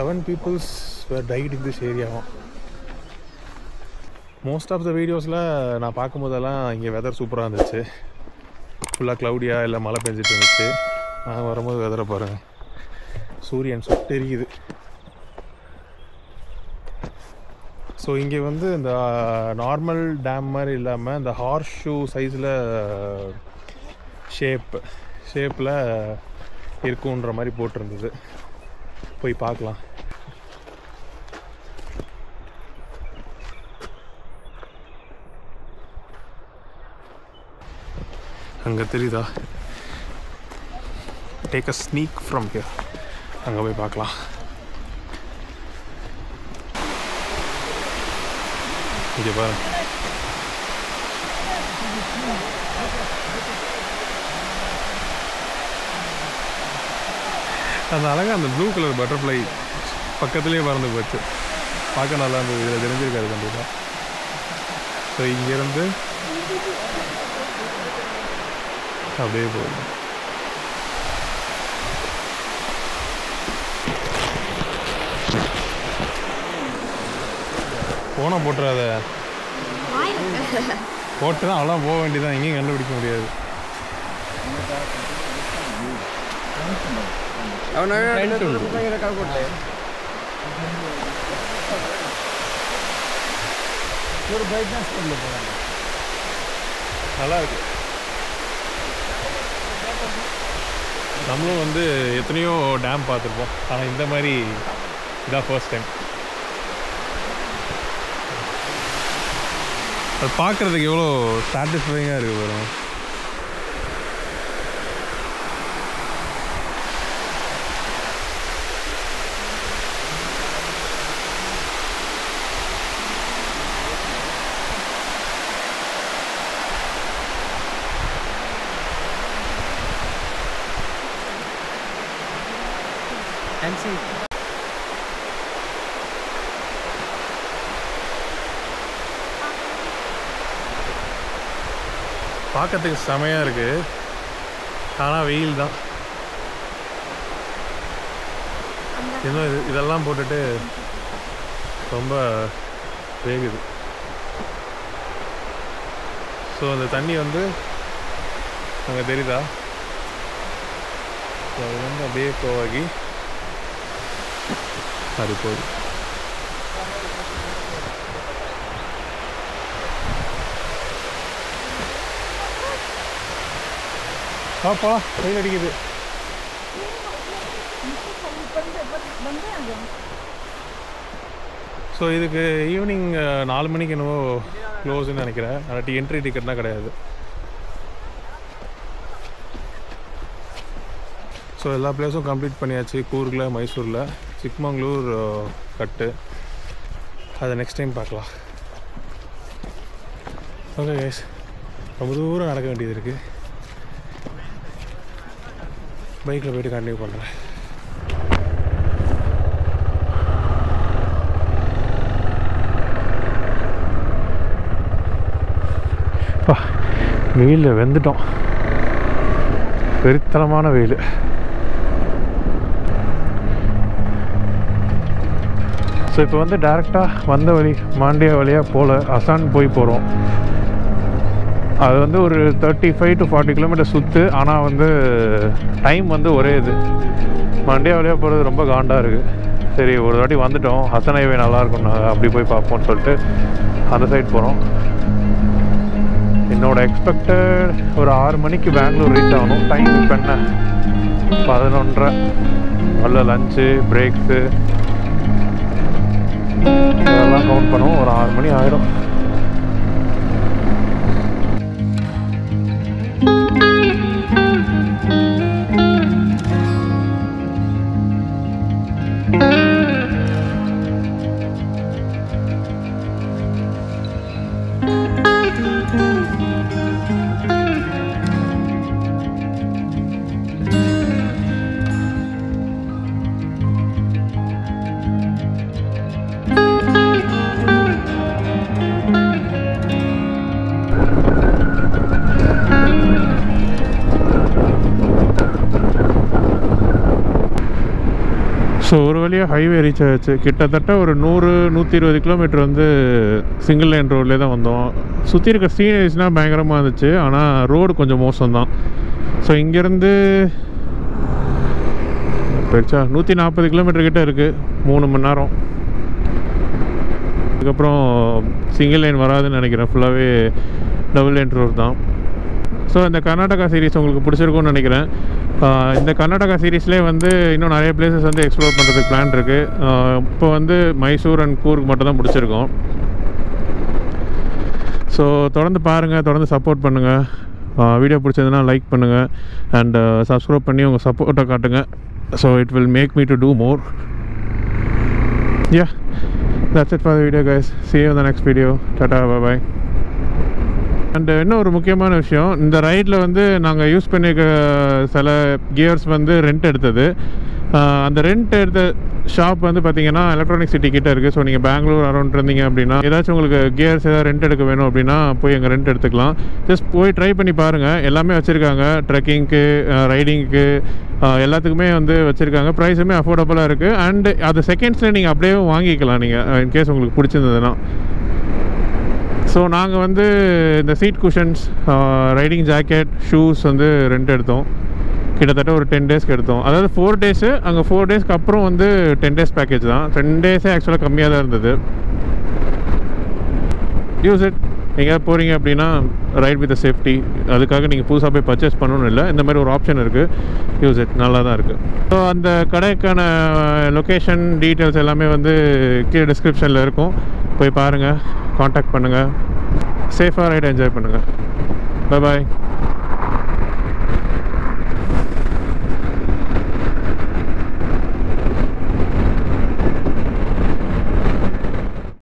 7 people were died in this area. Most of the videosல நான் பார்க்கும்போதெல்லாம் இங்கே வெதர் சூப்பராக இருந்துச்சு. ஃபுல்லாக க்ளவுடியாக இல்லை மழை பெஞ்சிட்டு இருந்துச்சு. நான் வரும்போது வெதரை பாருங்கள், சூரியன் சுட்டு எரியுது. ஸோ இங்கே வந்து இந்த நார்மல் டேம் மாதிரி இல்லாமல் இந்த ஹார்ஸ் ஷூ சைஸில் ஷேப்பில் இருக்குன்ற மாதிரி போட்டிருந்தது. போய் பார்க்கலாம். அங்கே தெரியுதா? Take a sneak from here. அங்கே போய் பார்க்கலாம். இங்கே பாரு, அந்த அழகாக அந்த ப்ளூ கலர் பட்டர்ஃப்ளை பக்கத்துலேயே பறந்து போச்சு. பார்க்க நல்லா இருந்தது. இதில் தெரிஞ்சிருக்காது கண்டிப்பாக. ஸோ இங்கேருந்து அப்படியே போகுது. போனால் போட்டுறாத, போட்டு தான் அவ்வளோ போக வேண்டியதான். எங்கேயும் கண்டுபிடிக்க முடியாது. நல்லா இருக்கு. நம்மளும் வந்து எத்தனையோ டேம் பார்த்துருப்போம், ஆனால் இந்த மாதிரி இதான் ஃபர்ஸ்ட் டைம். அது பார்க்குறதுக்கு எவ்வளோ சாட்டிஸ்ஃபைங்காக இருக்குது பாருங்க. பார்க்கறதுக்கு செமையாக இருக்குது, ஆனால் வெயில் தான். இன்னும் இதெல்லாம் போட்டுட்டு ரொம்ப வேகுது. ஸோ அந்த தண்ணி வந்து அங்கே தெரியுதா? ஸோ அது வந்து அப்படியே போவாகி அது போகுது. போகலாம், வெயில் அடிக்குது. ஸோ இதுக்கு ஈவினிங் 4 மணிக்கு என்னவோ க்ளோஸ்ன்னு நினைக்கிறேன். அல்லாட்டி என்ட்ரி டிக்கெட்னா கிடையாது. ஸோ எல்லா பிளேஸும் கம்ப்ளீட் பண்ணியாச்சு. கூர்கில், மைசூரில், சிக்மங்களூர் கட்டு. அதை நெக்ஸ்ட் டைம் பார்க்கலாம். ஓகே கைஸ், ரொம்ப தூரம் நடக்க வேண்டியது இருக்குது. பைக்கில் போய்ட்டு கண்டினியூ பண்ணுறேன். வெயிலில் வெந்துட்டோம். வெறித்தனமான வெயில். ஸோ இப்போ வந்து டேரெக்டாக வந்த வழி மாண்டியா வழியாக போல் அசான் போய் போகிறோம். அது வந்து ஒரு 35 to 40 கிலோமீட்டர் சுற்று. ஆனால் வந்து டைம் வந்து ஒரே இது. மாண்டியா வழியாக போகிறது ரொம்ப காண்டாக இருக்குது. சரி, ஒரு வாட்டி வந்துட்டோம், ஹசன் ஹைவே நல்லாயிருக்கும், நாங்கள் அப்படி போய் பார்ப்போம்னு சொல்லிட்டு அந்த சைட் போகிறோம். என்னோடய எக்ஸ்பெக்டட் ஒரு 6 மணிக்கு பெங்களூர் ரீச் ஆகணும். டைம் இப்போ என்ன 11:30. நல்ல லஞ்சு, பிரேக்ஸு இதெல்லாம் கவுண்ட் பண்ணுவோம். ஒரு 6 மணி ஆகிடும். வழியாக ஹைவே ரீச் ஆகிடுச்சு. கிட்டத்தட்ட ஒரு 100-120 கிலோமீட்டர் வந்து சிங்கிள் லைன் ரோட்லேயே தான் வந்தோம். சுற்றி இருக்க சீனரிஸ்னால் பயங்கரமாக இருந்துச்சு, ஆனால் ரோடு கொஞ்சம் மோசம்தான். ஸோ இங்கேருந்து போயிடுச்சா 140 கிலோமீட்டர் கிட்டே இருக்குது, 3 மணி நேரம். அதுக்கப்புறம் சிங்கிள் லைன் வராதுன்னு நினைக்கிறேன், ஃபுல்லாகவே டபுள் லைன் ரோடு தான். ஸோ இந்த கர்நாடகா சீரீஸ் உங்களுக்கு பிடிச்சிருக்கும்னு நினைக்கிறேன். இந்த கர்நாடகா சீரீஸ்லேயே வந்து இன்னும் நிறைய பிளேசஸ் வந்து எக்ஸ்ப்ளோர் பண்ணுறதுக்கு பிளான் இருக்குது. இப்போ வந்து மைசூர் அண்ட் கூர்க் மட்டும் தான் முடிச்சிருக்கோம். ஸோ தொடர்ந்து பாருங்கள், தொடர்ந்து சப்போர்ட் பண்ணுங்கள். வீடியோ பிடிச்சதுன்னா லைக் பண்ணுங்கள் அண்ட் சப்ஸ்கிரைப் பண்ணி உங்கள் சப்போர்ட்டை காட்டுங்க. So it will make me to do more. Yeah, that's it for the video guys. See you in the next video. Tata, bye bye. And இன்னும் ஒரு முக்கியமான விஷயம், இந்த ரைடில் வந்து நாங்கள் யூஸ் பண்ணிக்க சில கியர்ஸ் வந்து ரெண்ட் எடுத்தது. அந்த ரெண்ட் எடுத்த ஷாப் வந்து பார்த்திங்கன்னா எலக்ட்ரானிக் சிட்டி கிட்டே இருக்குது. ஸோ நீங்கள் பெங்களூர் அரௌண்ட் இருந்தீங்க அப்படின்னா ஏதாச்சும் உங்களுக்கு கியர்ஸ் ஏதாவது ரெண்ட் எடுக்க வேணும் அப்படின்னா போய் எங்கள் ரெண்ட் எடுத்துக்கலாம். ஜஸ்ட் போய் ட்ரை பண்ணி பாருங்கள், எல்லாமே வச்சுருக்காங்க. ட்ரெக்கிங்க்கு, ரைடிங்க்கு, எல்லாத்துக்குமே வந்து வச்சுருக்காங்க. ப்ரைஸுமே அஃபோர்டபுளாக இருக்குது. அண்ட் அது செகண்ட்ஸில் நீங்கள் அப்படியே வாங்கிக்கலாம் நீங்கள் இன்கேஸ் உங்களுக்கு பிடிச்சிருந்ததுன்னா. ஸோ நாங்கள் வந்து இந்த seat cushions, riding jacket, shoes வந்து ரெண்ட் எடுத்தோம். கிட்டத்தட்ட ஒரு 10 டேஸ்க்கு எடுத்தோம். அதாவது 4 டேஸு, அங்கே 4 டேஸ்க்கு அப்புறம் வந்து 10 டேஸ் பேக்கேஜ் தான். 10 டேஸே ஆக்சுவலாக கம்மியாக தான் இருந்தது. Use it. நீங்கள் போகிறீங்க அப்படின்னா ரைட் வித் சேஃப்டி. அதுக்காக நீங்கள் புதுசாக போய் பர்ச்சேஸ் பண்ணணும்னு இல்லை, இந்த மாதிரி ஒரு ஆப்ஷன் இருக்குது. யூஸ் இட், நல்லா தான் இருக்குது. ஸோ அந்த கடைக்கான லொக்கேஷன் டீட்டெயில்ஸ் எல்லாமே வந்து கீழே டிஸ்கிரிப்ஷனில் இருக்கும். போய் பாருங்கள், காண்டாக்ட் பண்ணுங்கள். சேஃபாக ரைட் என்ஜாய் பண்ணுங்கள். Bye bye.